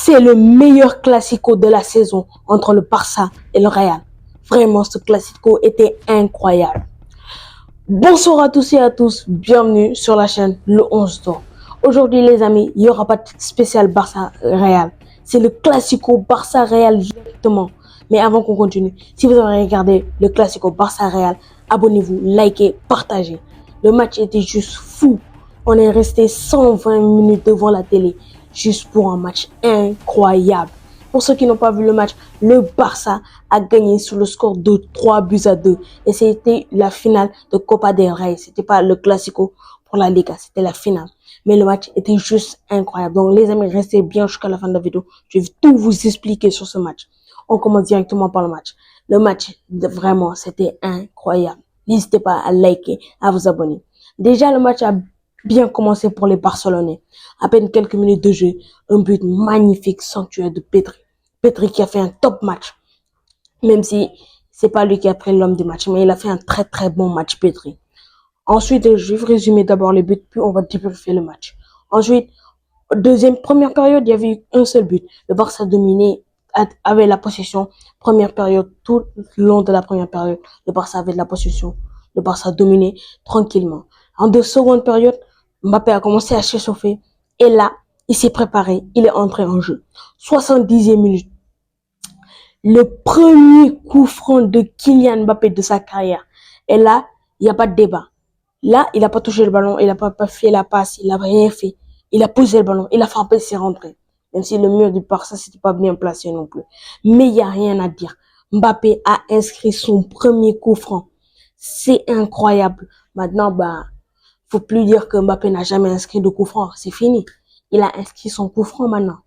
C'est le meilleur classico de la saison entre le Barça et le Real. Vraiment, ce classico était incroyable. Bonsoir à tous et à tous, bienvenue sur la chaîne Le 11 d'Or. Aujourd'hui les amis, il n'y aura pas de spécial Barça-Real. C'est le classico Barça-Real directement. Mais avant qu'on continue, si vous avez regardé le classico Barça-Real, abonnez-vous, likez, partagez. Le match était juste fou. On est resté 120 minutes devant la télé, juste pour un match incroyable. Pour ceux qui n'ont pas vu le match, le Barça a gagné sur le score de 3-2. Et c'était la finale de Copa del Rey. C'était pas le Classico pour la Liga, c'était la finale. Mais le match était juste incroyable. Donc les amis, restez bien jusqu'à la fin de la vidéo. Je vais tout vous expliquer sur ce match. On commence directement par le match. Le match, vraiment, c'était incroyable. N'hésitez pas à liker, à vous abonner. Déjà, le match a bien commencé pour les Barcelonais. À peine quelques minutes de jeu, un but magnifique, somptueux de Pedri. Pedri qui a fait un top match. Même si c'est pas lui qui a pris l'homme du match, mais il a fait un très très bon match, Pedri. Ensuite, je vais résumer d'abord les buts, puis on va débriefer le match. Ensuite, première période, il y avait eu un seul but. Le Barça dominé, avait la possession. Première période, tout le long de la première période, le Barça avait de la possession. Le Barça dominé tranquillement. En seconde période, Mbappé a commencé à s'échauffer. Et là, il s'est préparé, il est entré en jeu. 70e minute. Le premier coup franc de Kylian Mbappé de sa carrière. Et là, il n'y a pas de débat. Là, il n'a pas touché le ballon, il n'a pas fait la passe, il n'a rien fait. Il a posé le ballon, il a frappé, c'est rentré. Même si le mur du Barça, c'était pas bien placé non plus. Mais il n'y a rien à dire. Mbappé a inscrit son premier coup franc. C'est incroyable. Maintenant, faut plus dire que Mbappé n'a jamais inscrit de coup franc. C'est fini. Il a inscrit son coup franc maintenant.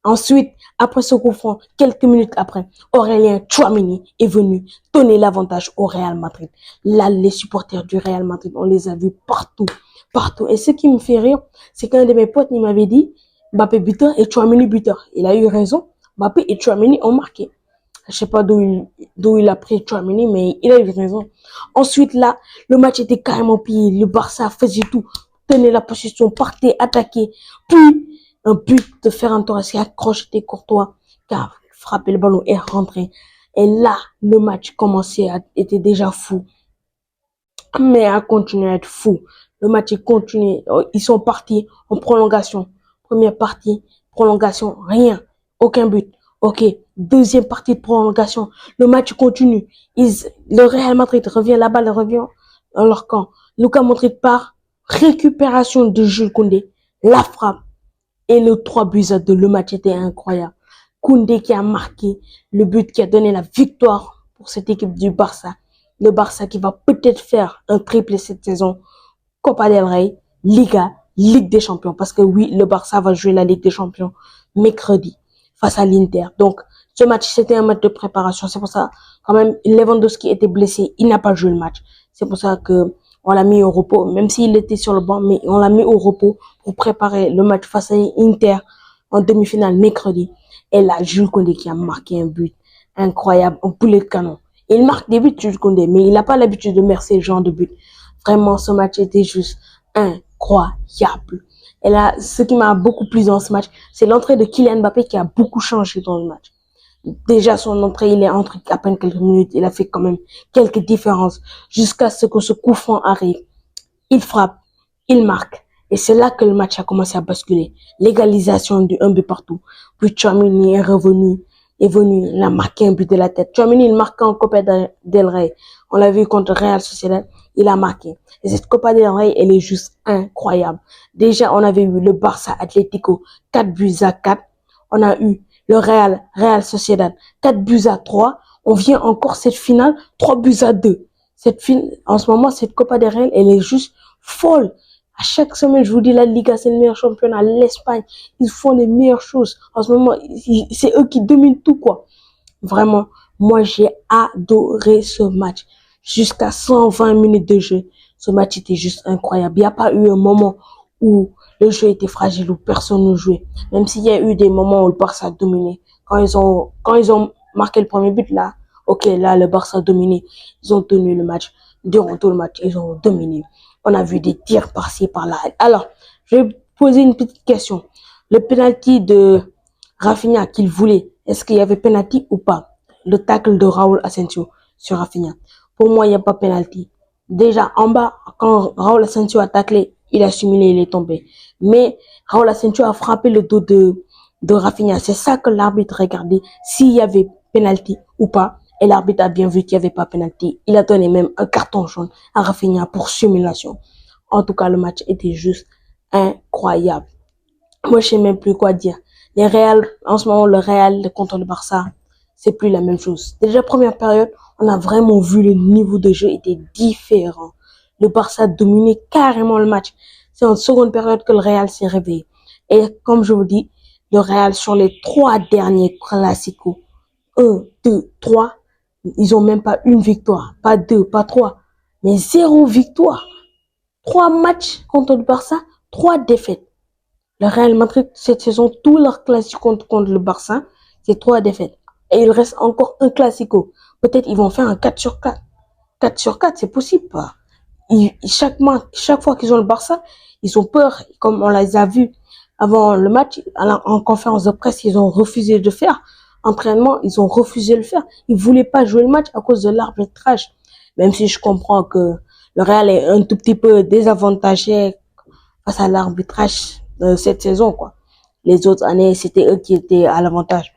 Ensuite, après ce coup franc, quelques minutes après, Aurélien Tchouaméni est venu donner l'avantage au Real Madrid. Là, les supporters du Real Madrid, on les a vus partout, partout. Et ce qui me fait rire, c'est qu'un de mes potes, il m'avait dit, Mbappé buteur et Tchouaméni buteur. Il a eu raison. Mbappé et Tchouaméni ont marqué. Je sais pas d'où il a pris Tchouaméni, mais il a eu raison. Ensuite, là, le match était carrément plié. Le Barça faisait tout. Tenait la possession, partait, attaquait. Puis, un but de Ferran Torres qui a crocheté Courtois, qui a frappé le ballon et rentré. Et là, le match était déjà fou. Mais a continué à être fou. Le match est continué. Ils sont partis en prolongation. Première partie, prolongation, rien. Aucun but. Ok. Deuxième partie de prolongation. Le match continue. Le Real Madrid revient, la balle revient dans leur camp. Luka Modric part. Récupération de Jules Koundé. La frappe. Et le 3-2, le match était incroyable. Koundé qui a marqué le but qui a donné la victoire pour cette équipe du Barça. Le Barça qui va peut-être faire un triplé cette saison. Copa del Rey, Liga, Ligue des Champions. Parce que oui, le Barça va jouer la Ligue des Champions mercredi face à l'Inter. Donc, ce match, c'était un match de préparation. C'est pour ça, quand même, Lewandowski était blessé. Il n'a pas joué le match. C'est pour ça que on l'a mis au repos, même s'il était sur le banc, mais on l'a mis au repos pour préparer le match face à Inter en demi-finale mercredi. Et là, Jules Koundé qui a marqué un but incroyable, un poulet de canon. Il marque des buts, Jules Koundé, mais il n'a pas l'habitude de mettre ce genre de but. Vraiment, ce match était juste incroyable. Et là, ce qui m'a beaucoup plu dans ce match, c'est l'entrée de Kylian Mbappé qui a beaucoup changé dans le match. Déjà, son entrée, il est entré à peine quelques minutes. Il a fait quand même quelques différences jusqu'à ce que ce coup franc arrive. Il frappe, il marque. Et c'est là que le match a commencé à basculer. L'égalisation du 1 but partout. Puis Tchouaméni est venu, il a marqué un but de la tête. Tchouaméni, il marque en Copa del Rey. On l'a vu contre Real Sociedad, il a marqué. Et cette Copa del Rey, elle est juste incroyable. Déjà, on avait eu le Barça Atlético 4-4. On a eu le Real Sociedad 4-3. On vient encore cette finale 3-2. En ce moment, cette Copa del Rey, elle est juste folle. À chaque semaine, je vous dis, la Liga, c'est le meilleur championnat. L'Espagne, ils font les meilleures choses. En ce moment, c'est eux qui dominent tout, quoi. Vraiment, moi, j'ai adoré ce match. Jusqu'à 120 minutes de jeu. Ce match était juste incroyable. Il n'y a pas eu un moment où le jeu était fragile, où personne ne jouait. Même s'il y a eu des moments où le Barça a dominé. Quand ils ont marqué le premier but, là, ok, là, le Barça a dominé. Ils ont tenu le match. Durant tout le match, ils ont dominé. On a vu des tirs par-ci, par-là. Alors, je vais poser une petite question. Le penalty de Rafinha qu'il voulait, est-ce qu'il y avait penalty ou pas? Le tacle de Raúl Asensio sur Rafinha. Pour moi, il n'y a pas penalty. Déjà, en bas, quand Raúl Asensio a taclé, il a simulé, il est tombé. Mais Raúl Asensio a frappé le dos de Rafinha. C'est ça que l'arbitre regardait, s'il y avait penalty ou pas. Et l'arbitre a bien vu qu'il n'y avait pas penalty. Il a donné même un carton jaune à Rafinha pour simulation. En tout cas, le match était juste incroyable. Moi, je sais même plus quoi dire. Les Real, en ce moment, le Real contre le Barça, c'est plus la même chose. Déjà, première période, on a vraiment vu le niveau de jeu était différent. Le Barça dominait carrément le match. C'est en seconde période que le Real s'est réveillé. Et comme je vous dis, le Real sur les 3 derniers classicos, 1, 2, 3, ils ont même pas une victoire, pas 2, pas 3, mais 0 victoire. 3 matchs contre le Barça, 3 défaites. Le Real Madrid, cette saison, tous leurs classiques contre le Barça, c'est 3 défaites. Et il reste encore un classico. Peut-être ils vont faire un 4 sur 4. 4 sur 4, c'est possible. Chaque fois qu'ils ont le Barça, ils ont peur. Comme on les a vus avant le match, en conférence de presse, ils ont refusé de faire. Entraînement, ils ont refusé de le faire. Ils voulaient pas jouer le match à cause de l'arbitrage. Même si je comprends que le Real est un tout petit peu désavantagé face à l'arbitrage de cette saison, quoi. Les autres années, c'était eux qui étaient à l'avantage.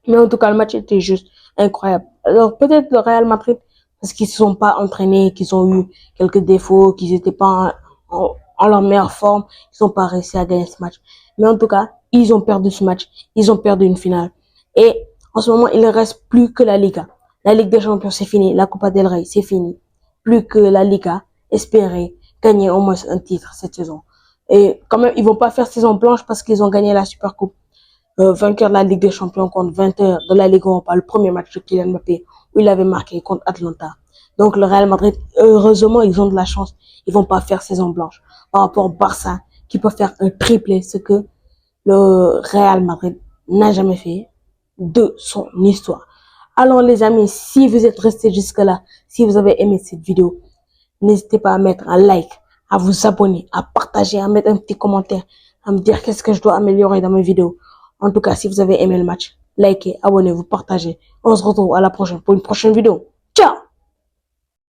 Mais en tout cas, le match était juste incroyable. Alors, peut-être le Real Madrid, parce qu'ils ne se sont pas entraînés, qu'ils ont eu quelques défauts, qu'ils n'étaient pas en leur meilleure forme, ils n'ont pas réussi à gagner ce match. Mais en tout cas, ils ont perdu ce match. Ils ont perdu une finale. Et en ce moment, il ne reste plus que la Liga. La Ligue des Champions, c'est fini. La Copa del Rey, c'est fini. Plus que la Liga. Espérer gagner au moins un titre cette saison. Et quand même, ils vont pas faire saison blanche parce qu'ils ont gagné la Super Coupe. Vainqueur de la Ligue des Champions contre vainqueur de la Ligue Europa, le premier match de Kylian Mbappé, où il avait marqué contre Atlanta. Donc le Real Madrid, heureusement, ils ont de la chance. Ils vont pas faire saison blanche. Par rapport au Barça, qui peut faire un triplé, ce que le Real Madrid n'a jamais fait de son histoire. Alors les amis, si vous êtes restés jusque-là, si vous avez aimé cette vidéo, n'hésitez pas à mettre un like, à vous abonner, à partager, à mettre un petit commentaire, à me dire qu'est-ce que je dois améliorer dans mes vidéos. En tout cas, si vous avez aimé le match, likez, abonnez-vous, partagez. On se retrouve à la prochaine pour une prochaine vidéo.